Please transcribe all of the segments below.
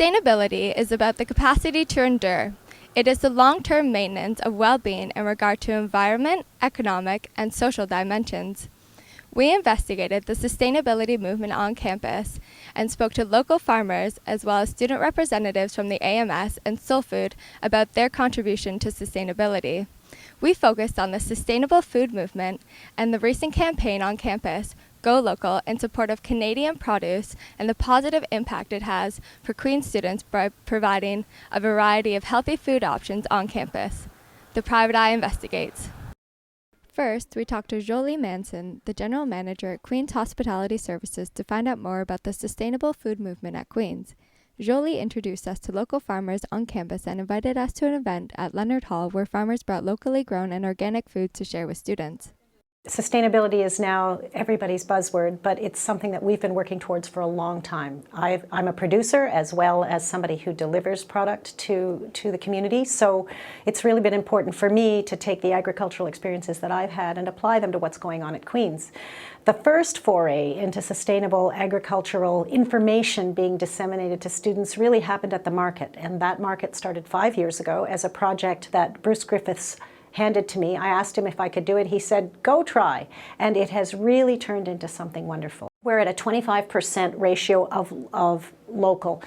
Sustainability is about the capacity to endure. It is the long-term maintenance of well-being in regard to environment, economic, and social dimensions. We investigated the sustainability movement on campus and spoke to local farmers as well as student representatives from the AMS and Soul Food about their contribution to sustainability. We focused on the sustainable food movement and the recent campaign on campus, Go Local, in support of Canadian produce and the positive impact it has for Queen's students by providing a variety of healthy food options on campus. The Private Eye investigates. First, we talked to Joli Manson, the general manager at Queen's Hospitality Services, to find out more about the sustainable food movement at Queen's. Joli introduced us to local farmers on campus and invited us to an event at Leonard Hall where farmers brought locally grown and organic foods to share with students. Sustainability is now everybody's buzzword, but it's something that we've been working towards for a long time. I'm a producer as well as somebody who delivers product to the community, so it's really been important for me to take the agricultural experiences that I've had and apply them to what's going on at Queen's. The first foray into sustainable agricultural information being disseminated to students really happened at the market, and that market started 5 years ago as a project that Bruce Griffiths handed to me. I asked him if I could do it. He said, go try. And it has really turned into something wonderful. We're at a 25% ratio of local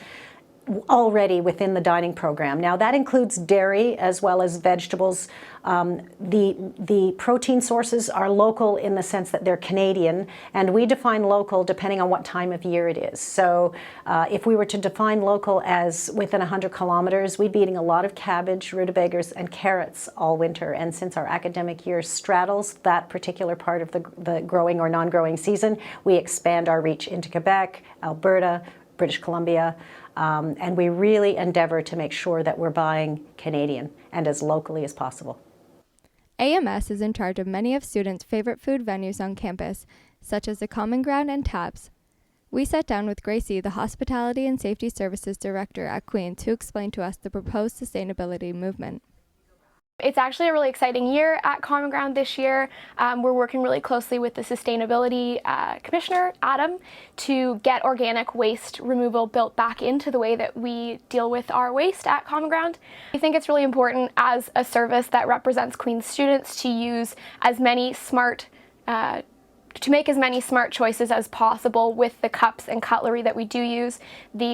already within the dining program. Now that includes dairy as well as vegetables. The protein sources are local in the sense that they're Canadian, and we define local depending on what time of year it is. So if we were to define local as within 100 kilometers, we'd be eating a lot of cabbage, rutabagas, and carrots all winter. And since our academic year straddles that particular part of the growing or non-growing season, we expand our reach into Quebec, Alberta, British Columbia, and we really endeavor to make sure that we're buying Canadian and as locally as possible. AMS is in charge of many of students' favorite food venues on campus, such as the Common Ground and Taps. We sat down with Gracie, the Hospitality and Safety Services Director at Queen's, to explain to us the proposed sustainability movement. It's actually a really exciting year at Common Ground this year. We're working really closely with the Sustainability Commissioner, Adam, to get organic waste removal built back into the way that we deal with our waste at Common Ground. I think it's really important as a service that represents Queen's students to use as many to make as many smart choices as possible with the cups and cutlery that we do use.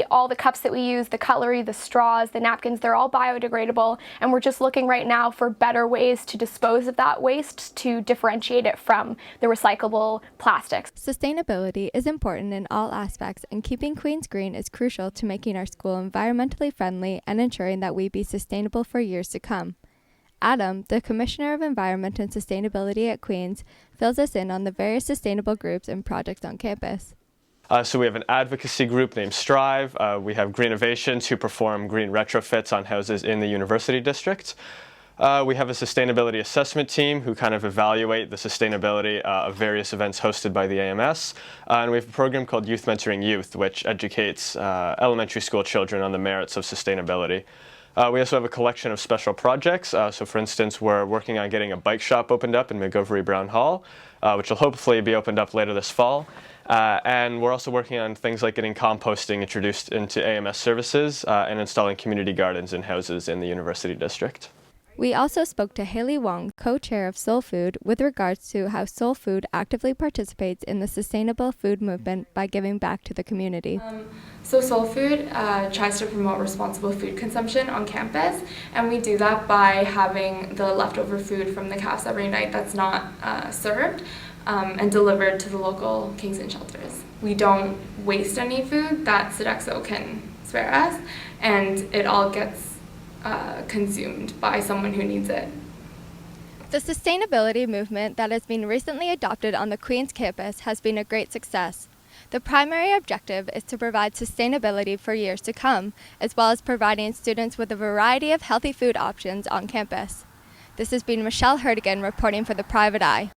All the cups that we use, the cutlery, the straws, the napkins, they're all biodegradable, and we're just looking right now for better ways to dispose of that waste to differentiate it from the recyclable plastics. Sustainability is important in all aspects, and keeping Queen's green is crucial to making our school environmentally friendly and ensuring that we be sustainable for years to come. Adam, the Commissioner of Environment and Sustainability at Queen's, fills us in on the various sustainable groups and projects on campus. So we have an advocacy group named Strive. We have Green Innovations, who perform green retrofits on houses in the University District. We have a sustainability assessment team who kind of evaluate the sustainability of various events hosted by the AMS. And we have a program called Youth Mentoring Youth, which educates elementary school children on the merits of sustainability. We also have a collection of special projects. So for instance, we're working on getting a bike shop opened up in McGovery Brown Hall, which will hopefully be opened up later this fall. And we're also working on things like getting composting introduced into AMS services and installing community gardens in houses in the University District. We also spoke to Haley Wong, co-chair of Soul Food, with regards to how Soul Food actively participates in the sustainable food movement by giving back to the community. So Soul Food tries to promote responsible food consumption on campus, and we do that by having the leftover food from the cafes every night that's not served and delivered to the local Kingston shelters. We don't waste any food that Sodexo can spare us, and it all gets consumed by someone who needs it. The sustainability movement that has been recently adopted on the Queen's campus has been a great success. The primary objective is to provide sustainability for years to come, as well as providing students with a variety of healthy food options on campus. This has been Michelle Heerdegen reporting for the Private Eye.